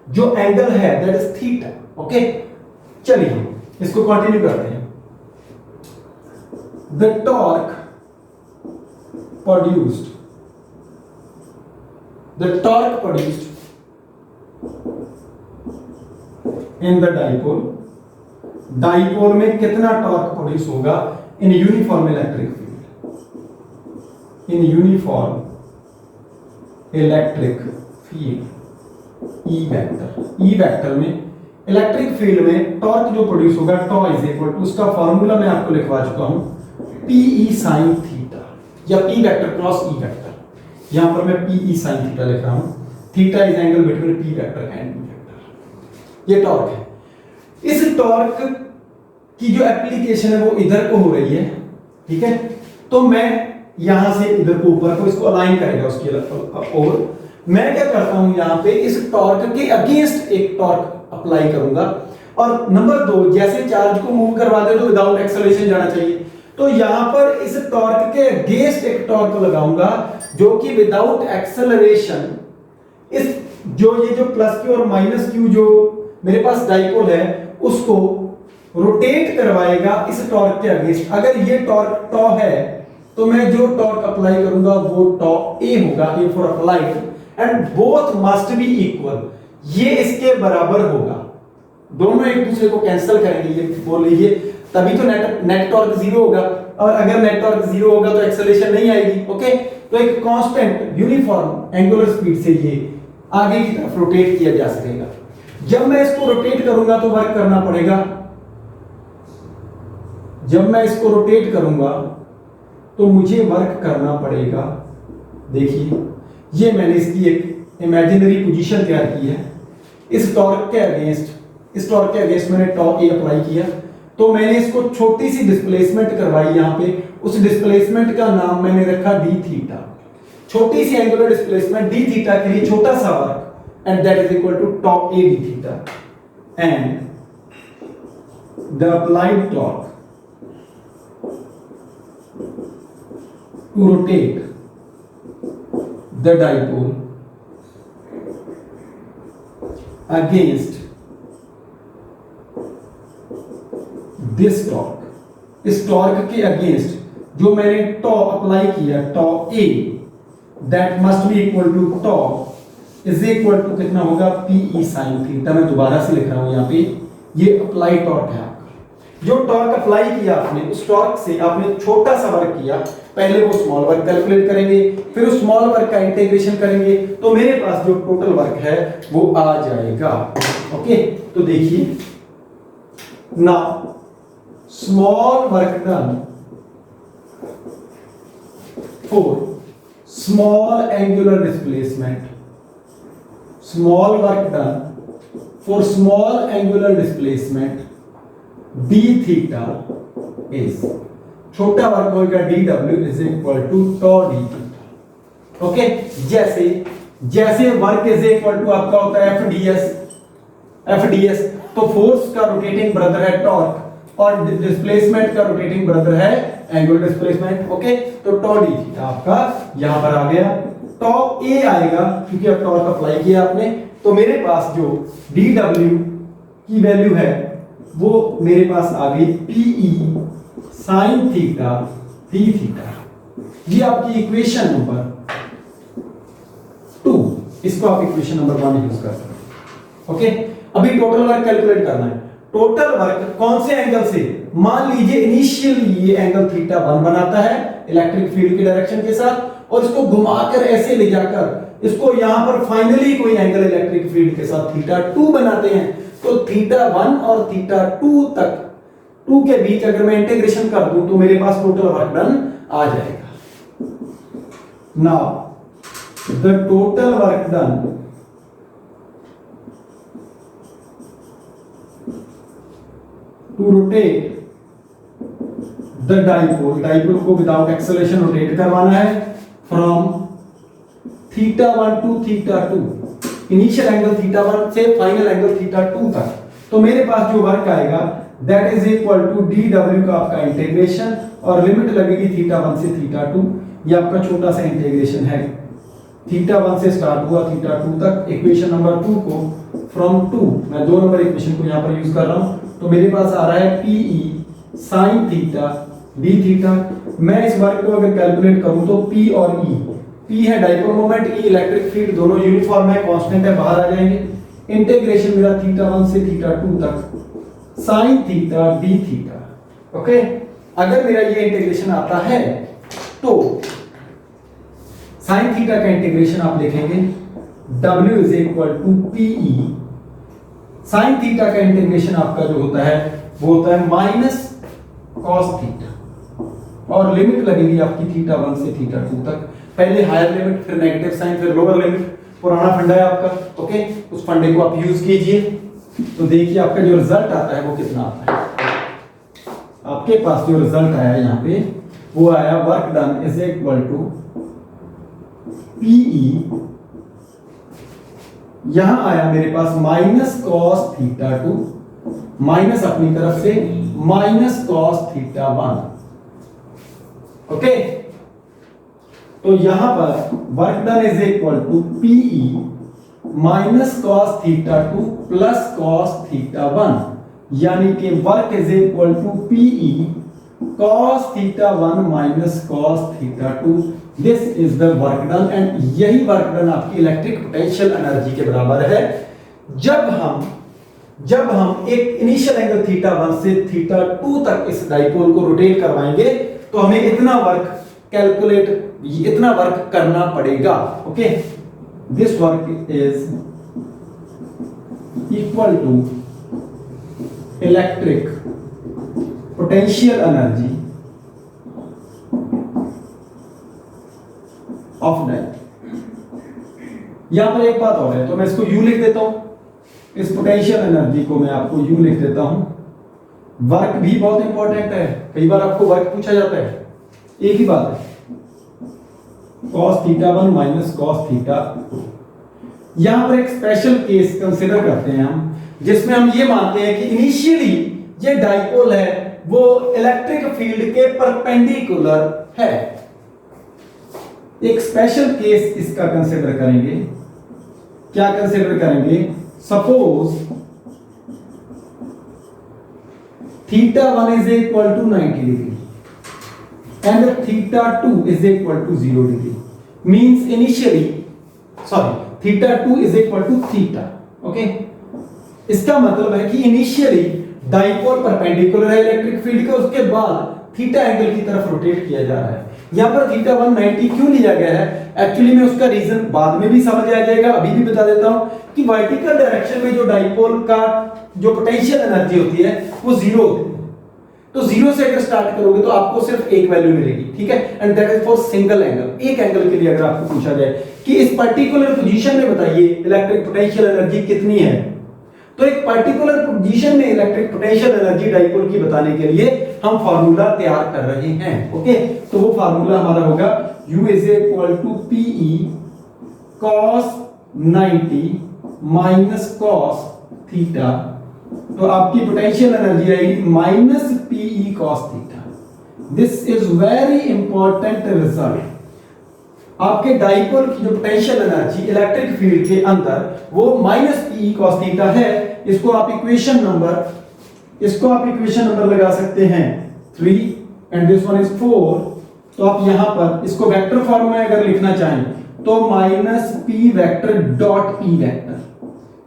जो एंगल है दैट इज थीटा। ओके, चलिए इसको कंटिन्यू करते हैं। The torque produced in the dipole में कितना टॉर्क प्रोड्यूस होगा in uniform electric field, E vector में इलेक्ट्रिक फील्ड में टॉर्क जो प्रोड्यूस होगा टॉ इज इक्वल टू, उसका फॉर्मूला मैं आपको लिखवा चुका हूं, पीई साइन थीटा या P vector cross E vector. यहां पर मैं पीई साइन थीटा लिख रहा हूं। Theta is angle between P vector and E vector. ये टॉर्क है। इस टॉर्क की जो एप्लीकेशन है वो इधर को हो रही है, ठीक है। तो मैं यहां से इधर को ऊपर को इसको अलाइन करेगा उसके, और मैं क्या करता हूं यहां पे इस टॉर्क के अगेंस्ट एक टॉर्क अप्लाई करूंगा। और नंबर 2, जैसे चार्ज को मूव करवाते तो विदाउट एक्सेलरेशन जाना चाहिए, तो यहां पर इस टॉर्क के अगेंस्ट एक टॉर्क लगाऊंगा जो कि विदाउट एक्सेलरेशन इस ये जो प्लस क्यू और माइनस क्यू जो मेरे पास डाइपोल है उसको रोटेट करवाएगा इस टॉर्क के अगेंस्ट। अगर ये टॉर्क टॉ है तो मैं जो टॉर्क अप्लाई करूंगा वो टॉ ए होगा, A for applied, and both must be equal. ये इसके बराबर होगा, दोनों एक दूसरे को कैंसिल करेंगे, ये बोल लीजिए, तभी तो नेट टॉर्क 0 होगा। और अगर नेट टॉर्क 0 होगा तो एक्सेलरेशन नहीं आएगी। ओके, तो एक कांस्टेंट यूनिफॉर्म एंगुलर स्पीड से ये आगे की तरफ रोटेट किया जा सकेगा। जब मैं इसको रोटेट करूंगा तो वर्क करना पड़ेगा, जब मैं इसको रोटेट करूंगा तो मुझे वर्क करना पड़ेगा। देखिए, ये मैंने इसकी एक इमेजिनरी पोजीशन तैयार की है। इस टॉर्क के अगेंस्ट मैंने टॉ ए अप्लाई किया, तो मैंने इसको छोटी सी डिस्प्लेसमेंट करवाई यहां पे। उस डिस्प्लेसमेंट का नाम मैंने रखा डी थीटा। छोटी सी एंगुलर डिस्प्लेसमेंट डी थीटा के लिए छोटा सा work, and that is equal to tau a d theta, and the applied torque to rotate the dipole against this torque, इस टॉर्क के अगेंस्ट जो मैंने टॉ अप्लाई किया, tau a, that must be equal to tau is equal to कितना होगा, PE sine theta. मैं दोबारा से लिख रहा हूं यहां पे, ये अप्लाई टॉर्क है आपका। जो टॉर्क अप्लाई किया आपने, उस टॉर्क से आपने छोटा सा वर्क किया, पहले वो स्मॉल वर्क कैलकुलेट करेंगे, फिर उस स्मॉल वर्क का इंटीग्रेशन करेंगे, तो मेरे पास जो टोटल वर्क है वो आ जाएगा। ओके, तो देखिए ना, small work done for small angular displacement, small work done for small angular displacement d theta is, छोटा वर्क होगा dw is equal to tau d theta। Okay, जैसे वर्क इज इक्वल टू आपका होता है fds, तो force का rotating brother है torque और डिस्प्लेसमेंट का रोटेटिंग ब्रदर है एंगुलर डिस्प्लेसमेंट। ओके, तो tau d theta आपका यहां पर आ गया। टॉ ए आएगा क्योंकि अब टॉर्क अप्लाई किया आपने, तो मेरे पास जो dw की वैल्यू है वो मेरे पास आ गई PE sine theta D theta. ये आपकी इक्वेशन नंबर 2, इसको आप इक्वेशन नंबर 1 यूज कर सकते हैं। ओके, अभी टोटल वर्क कैलकुलेट करना है। टोटल वर्क कौन से एंगल से, मान लीजिए इनिशियली ये एंगल थीटा 1 बनाता है इलेक्ट्रिक फील्ड की डायरेक्शन के साथ, और इसको घुमाकर ऐसे ले जाकर इसको यहां पर फाइनली कोई एंगल इलेक्ट्रिक फील्ड के साथ थीटा 2 बनाते हैं, तो थीटा 1 और थीटा 2 तक, 2 के बीच अगर मैं इंटीग्रेशन कर दूं तो मेरे पास टोटल वर्क डन आ जाएगा। Now the total work done to rotate the dipole को विदाउट एक्सेलरेशन रोटेट करवाना है from theta 1 to theta 2, initial angle theta 1 से फाइनल एंगल थीटा 2 तक, तो मेरे पास जो वर्क आएगा that is equal to D W का आपका इंटीग्रेशन और लिमिट लगेगी थीटा 1 से थीटा 2। ये आपका छोटा सा इंटीग्रेशन है, थीटा 1 से स्टार्ट हुआ थीटा 2 तक। इक्वेशन नंबर 2 को फ्रॉम 2, मैं 2 नंबर इक्वेशन को यहां पर यूज कर रहा हूं, तो मेरे पास आ रहा है PE sine theta D theta. मैं इस वर्क को अगर कैलकुलेट करूं तो पी और ई, पी है डाइपोल मोमेंट, ई इलेक्ट्रिक फील्ड, दोनों यूनिफॉर्म है, कांस्टेंट है, बाहर आ जाएंगे। इंटीग्रेशन मेरा थीटा 1 से थीटा 2 तक sign theta D theta. Okay, अगर मेरा ये इंटीग्रेशन आता है तो साइन थीटा का इंटीग्रेशन आप लिखेंगे W is equal to PE, sine theta का इंटीग्रेशन आपका जो होता है वो होता है माइनस कॉस थीटा, और लिमिट लगेगी आपकी थीटा 1 से थीटा 2 तक। पहले हायर लिमिट, फिर नेगेटिव साइन, फिर लोअर लिमिट, पुराना फंडा है आपका। ओके, उस फंडे को आप यूज कीजिए, तो देखिए आपका जो रिजल्ट आता है वो कितना आता है। आपके पास जो रिजल्ट आया यहाँ पे वो आया work done is equal to PE, यहां आया मेरे पास माइनस कॉस थीटा 2, माइनस अपनी तरफ से माइनस कॉस थीटा 1। ओके, तो यहां पर work done is equal to PE minus cos theta 2 plus cos theta 1, यानी कि work is equal to PE cos theta 1 minus cos theta 2। This is the work done, and यही work done आपकी electric potential energy के बराबर है। जब हम एक इनिशियल एंगल थीटा 1 से थीटा 2 तक इस डाइपोल को रोटेट करवाएंगे तो हमें इतना वर्क कैलकुलेट, इतना वर्क करना पड़ेगा। Okay, this work is equal to electric potential energy of dipole. यहां पर एक बात और है, तो मैं इसको यू लिख देता हूं, इस पोटेंशियल एनर्जी को मैं आपको यू लिख देता हूं। वर्क भी बहुत इंपॉर्टेंट है, कई बार आपको वर्क पूछा जाता है, एक ही बात है, cos theta 1 minus cos theta 2। यहां पर एक स्पेशल केस कंसिडर करते हैं हम, जिसमें हम ये मानते हैं कि इनिशियली ये डाइपोल है वो इलेक्ट्रिक फील्ड के परपेंडिकुलर है। एक स्पेशल केस इसका कंसिडर करेंगे। क्या कंसिडर करेंगे? Suppose theta 1 is equal to 90 degree and theta 2 is equal to 0 degree, means initially theta 2 is equal to theta. Okay, इसका मतलब है कि इनिशियली डाइपोल परपेंडिकुलर है इलेक्ट्रिक फील्ड के, उसके बाद थीटा एंगल की तरफ रोटेट किया जा रहा है। यहां पर थीटा 1 90 क्यों लिया गया है, एक्चुअली में उसका रीजन बाद में भी समझ आ जाएगा, अभी भी बता देता हूं कि वर्टिकल डायरेक्शन में जो डाइपोल का जो पोटेंशियल एनर्जी होती है वो 0 होती है। तो 0 से अगर स्टार्ट करोगे तो आपको सिर्फ एक वैल्यू मिलेगी, ठीक है, and that is for single angle. एक एंगल के लिए अगर आपको पूछा जाए कि इस पर्टिकुलर पोजीशन में बताइए इलेक्ट्रिक पोटेंशियल एनर्जी कितनी है, तो एक पर्टिकुलर पोजीशन में इलेक्ट्रिक पोटेंशियल एनर्जी डाइपोल की बताने के लिए हम फार्मूला तैयार कर रहे हैं। ओके, तो वो फार्मूला हमारा होगा U is equal to PE cos 90 minus cos theta, तो आपकी पोटेंशियल एनर्जी आएगी minus PE cos theta. This is very important result. आपके डाइपोल की जो पोटेंशियल एनर्जी इलेक्ट्रिक फील्ड के अंदर वो माइनस PE cos थीटा है। इसको आप इक्वेशन नंबर लगा सकते हैं 3 एंड दिस वन इज 4। तो आप यहां पर इसको वेक्टर फॉर्म में अगर लिखना चाहें तो minus P vector dot E vector,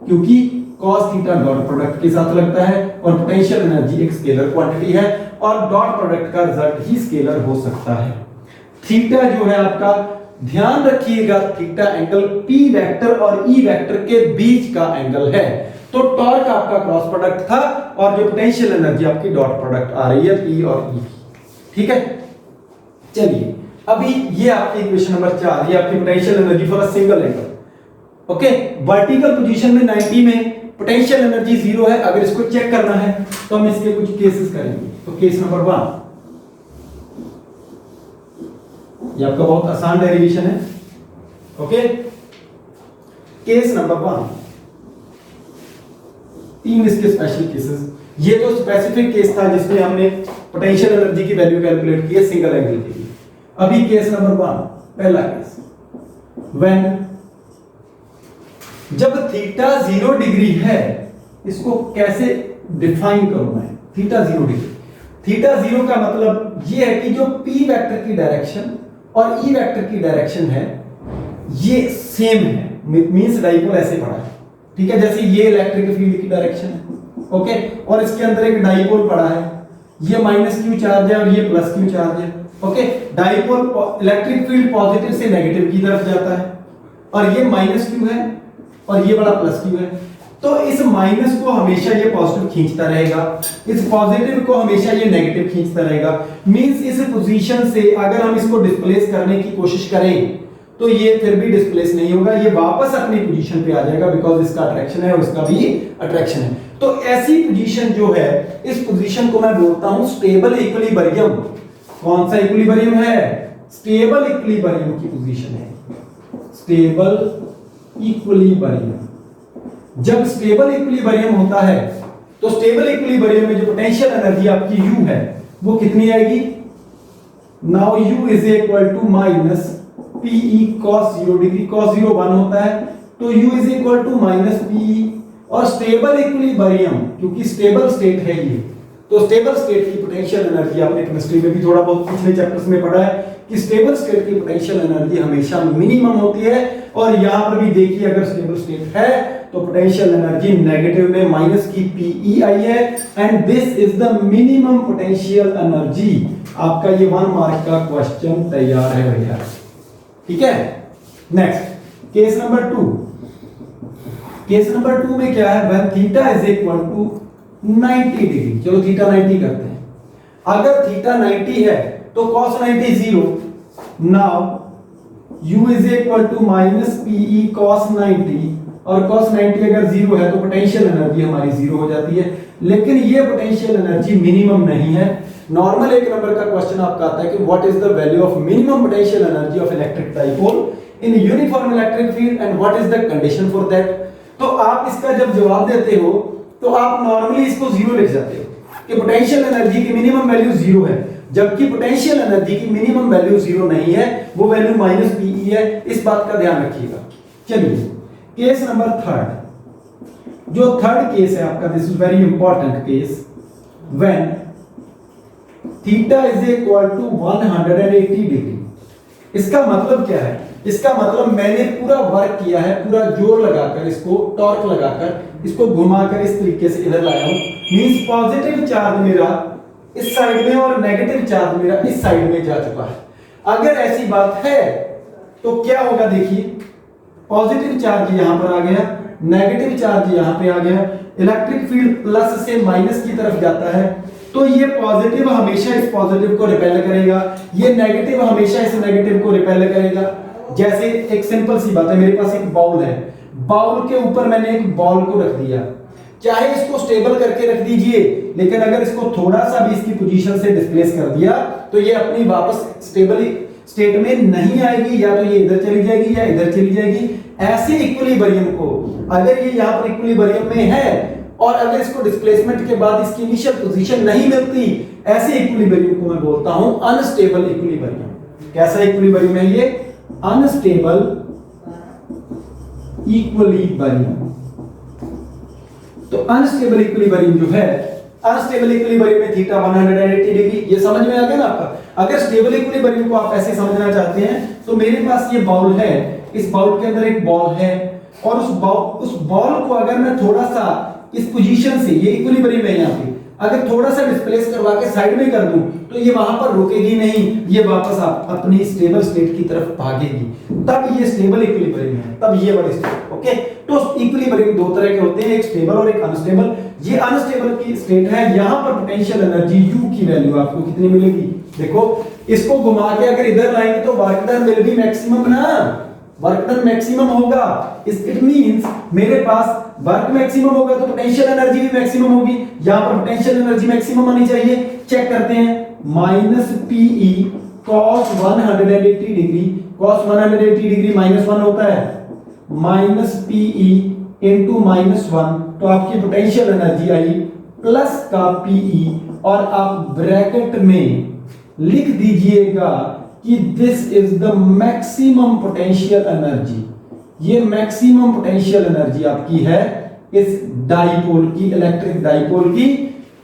क्योंकि cos थीटा डॉट प्रोडक्ट के साथ लगता है और पोटेंशियल एनर्जी एक स्केलर क्वांटिटी है और डॉट प्रोडक्ट का रिजल्ट ही स्केलर हो सकता है। थीटा जो है आपका, ध्यान रखिएगा, थीटा एंगल P वेक्टर और E वेक्टर के बीच का एंगल है। तो टॉर्क आपका क्रॉस प्रोडक्ट था और जो पोटेंशियल एनर्जी आपकी डॉट प्रोडक्ट आ रही है P और E, ठीक है। चलिए, अभी ये आपकी इक्वेशन नंबर 4, ये आपकी potential energy for a single angle. Okay, vertical position में 90 में पोटेंशियल एनर्जी 0 है। अगर इसको चेक करना है तो हम इसके कुछ केसेस करेंगे। तो केस नंबर 1, ये आपका बहुत आसान डेरिवेशन है। ओके, केस नंबर 1, 3 इसके स्पेशल केसेस। ये तो स्पेसिफिक केस था जिसमें हमने पोटेंशियल एनर्जी की वैल्यू कैलकुलेट की है सिंगल एंगल के लिए। अभी केस नंबर 1, पहला केस, व्हेन जब थीटा 0 डिग्री है, इसको कैसे डिफाइन करूं मैं? थीटा 0 डिग्री, थीटा 0 का मतलब ये है कि जो p वेक्टर की डायरेक्शन और e वेक्टर की डायरेक्शन है ये सेम है, मींस डाइपोल ऐसे पड़ा है, ठीक है, जैसे ये इलेक्ट्रिक फील्ड की डायरेक्शन है, ओके, और इसके अंदर एक डाइपोल पड़ा है, ये माइनस क्यू चार्ज है और ये प्लस क्यू चार्ज है, okay. Dipole electric field positive से नेगेटिव की तरफ जाता है और ये माइनस क्यू है और ये बड़ा प्लस क्यू है, तो इस माइनस को हमेशा ये पॉजिटिव खींचता रहेगा, इस पॉजिटिव को हमेशा ये नेगेटिव खींचता रहेगा। मींस इस पोजीशन से अगर हम इसको डिस्प्लेस करने की कोशिश करें तो ये फिर भी डिस्प्लेस नहीं होगा, ये वापस अपनी पोजीशन पे आ जाएगा, बिकॉज इसका अट्रैक्शन है और इसका भी अट्रैक्शन है। तो ऐसी पोजीशन जो है, इस पोजीशन को मैं बोलता हूं स्टेबल इक्विलिब्रियम। कौन सा इक्विलिब्रियम है? स्टेबल इक्विलिब्रियम की पोजीशन है, स्टेबल इक्विलिब्रियम। जब स्टेबल इक्विलिब्रियम होता है तो स्टेबल इक्विलिब्रियम में जो पोटेंशियल एनर्जी आपकी U है वो कितनी आएगी? Now U is equal to minus PE cos 0 degree, cos 0 1 होता है, तो U is equal to minus PE। और स्टेबल इक्विलिब्रियम, क्योंकि स्टेबल स्टेट है ये, तो स्टेबल स्टेट की पोटेंशियल एनर्जी आपने केमिस्ट्री में भी थोड़ा बहुत पिछले चैप्टर्स में पढ़ा है कि स्टेबल स्टेट की पोटेंशियल एनर्जी हमेशा मिनिमम होती है। और यहां पर भी देखिए, अगर स्टेबल स्टेट है तो पोटेंशियल एनर्जी नेगेटिव में माइनस की PE आई है, and this is the minimum potential energy. आपका ये 1 मार्क का क्वेश्चन तैयार है भैया, ठीक है। Next case number 2, case number 2 में क्या है? When theta is equal to 90 degree, चलो थीटा 90 करते हैं। अगर थीटा 90 है तो cos 90 0। Now u is equal to minus PE cos 90, और cos 90 अगर 0 है तो पोटेंशियल एनर्जी हमारी 0 हो जाती है। लेकिन ये पोटेंशियल एनर्जी मिनिमम नहीं है। नॉर्मल 1 नंबर का क्वेश्चन आपका आता है कि what is the value of minimum potential energy of electric dipole in uniform electric field and what is the condition for that. तो आप इसका जब जवाब देते हो तो आप नॉर्मली इसको 0 लिख जाते हो कि पोटेंशियल एनर्जी की मिनिमम वैल्यू 0 है, जबकि पोटेंशियल एनर्जी की मिनिमम वैल्यू 0 नहीं है, वो वैल्यमाइनस PE है। इस बात का ध्यान रखिएगा। चलिए केस नंबर 3, जो थर्ड केस है आपका, this is very important case, when theta is equal to 180 degree. इसका मतलब क्या है? इसका मतलब मैंने पूरा वर्क किया है, पूरा जोर लगाकर, इसको टॉर्क लगाकर, इसको घुमाकर इस तरीके से इधर लाया हूं, मींस पॉजिटिव चार्ज मेरा इस साइड में और नेगेटिव चार्ज मेरा इस साइड में जा चुका है। अगर ऐसी बात है तो क्या होगा? देखिए, पॉजिटिव चार्ज यहां पर आ गया, नेगेटिव चार्ज यहां पे आ गया, इलेक्ट्रिक फील्ड प्लस से माइनस की तरफ जाता है, तो ये पॉजिटिव हमेशा इस पॉजिटिव को रिपेल करेगा, ये नेगेटिव हमेशा इस नेगेटिव को रिपेल करेगा। जैसे एक सिंपल सी बात है, मेरे पास एक बाउल है, बाउल के ऊपर मैंने एक बॉल को रख दिया, चाहे इसको स्टेबल करके रख दीजिए, लेकिन अगर इसको थोड़ा सा भी इसकी पोजीशन से डिस्प्लेस कर दिया तो ये अपनी वापस स्टेबल स्टेट में नहीं आएगी, या तो ये इधर चली जाएगी या इधर चली जाएगी। ऐसे इक्विलिब्रियम को, अगर ये यहाँ पर इक्विलिब्रियम में है और अगर इसको डिस्प्लेसमेंट के बाद इसकी इनिशियल पोजीशन नहीं मिलती, ऐसे इक्विलिब्रियम को मैं बोलता हूं अनस्टेबल इक्विलिब्रियम। कैसा इक्विलिब्रियम है ये? Unstable equilibrium. तो अनस्टेबल इक्विलिब्रियम जो है, अनस्टेबल इक्विलिब्रियम में थीटा 180 डिग्री, ये समझ में आ गया ना आपका। अगर स्टेबल इक्विलिब्रियम को आप ऐसे समझना चाहते हैं तो मेरे पास ये बाउल है, इस बाउल के अंदर एक बॉल है, और उस बॉल को अगर मैं थोड़ा सा इस पोजीशन से, ये इक्विलिब्रियम है यहाँ पे, अगर थोड़ा सा डिस्प्लेस करवा के साइड में कर दूं तो ये वहां पर रुकेगी नहीं, ये वापस अपनी स्टेबल स्टेट की तरफ भागेगी, तब ये स्टेबल इक्विलिब्रियम है, तब ये वाली स्टेट। ओके, तो इक्विलिब्रियम दो तरह के होते हैं, एक स्टेबल और एक अनस्टेबल। ये अनस्टेबल की स्टेट है, यहां पर पोटेंशियल एनर्जी U की वैल्यू आपको कितनी मिलेगी? देखो, इसको घुमा के अगर इधर लाएंगे तो work done will B maximum ना, वर्क डन मैक्सिमम होगा। इट मींस मेरे पास वर्क मैक्सिमम होगा तो पोटेंशियल एनर्जी भी मैक्सिमम होगी। यहां पर पोटेंशियल एनर्जी मैक्सिमम आनी चाहिए। चेक करते हैं, minus PE cos 180 degree cos 180 degree -1 होता है, माइनस पीई इंटू -1, तो आपकी पोटेंशियल एनर्जी आई प्लस का पीई, और आप ब्रैकेट में लिख दीजिएगा कि this is the maximum potential energy. ये मैक्सिमम पोटेंशियल एनर्जी आपकी है इस डाइपोल की, इलेक्ट्रिक डाइपोल की,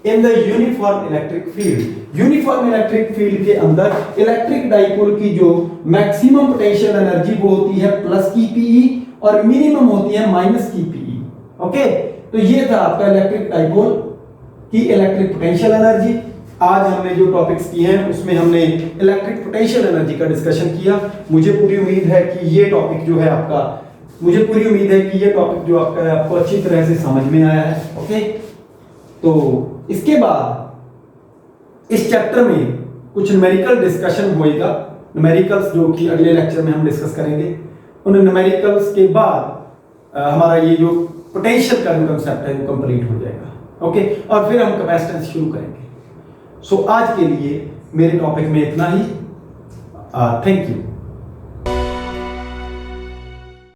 in the uniform electric field. Uniform electric field के अंदर इलेक्ट्रिक डाइपोल की जो मैक्सिमम पोटेंशियल एनर्जी वो होती है प्लस की पीई, और मिनिमम होती है माइनस की पीई। ओके, तो ये था आपका इलेक्ट्रिक डाइपोल की इलेक्ट्रिक पोटेंशियल एनर्जी। आज हमने जो टॉपिक्स किए हैं उसमें हमने इलेक्ट्रिक पोटेंशियल एनर्जी का डिस्कशन किया। मुझे पूरी उम्मीद है कि ये टॉपिक जो है आपका आपको अच्छी तरह से समझ में आया है। ओके, तो इसके बाद इस चैप्टर में कुछ न्यूमेरिकल डिस्कशन होएगा, न्यूमेरिकल्स जो कि अगले लेक्चर में हम डिस्कस करेंगे। उन न्यूमेरिकल्स के बाद हमारा ये जो पोटेंशियल का जो कंसेप्ट है वो कंप्लीट हो जाएगा। ओके, और फिर हम कैपेसिटेंस शुरू करेंगे। सो आज के लिए मेरे टॉपिक में इतना ही। Thank you.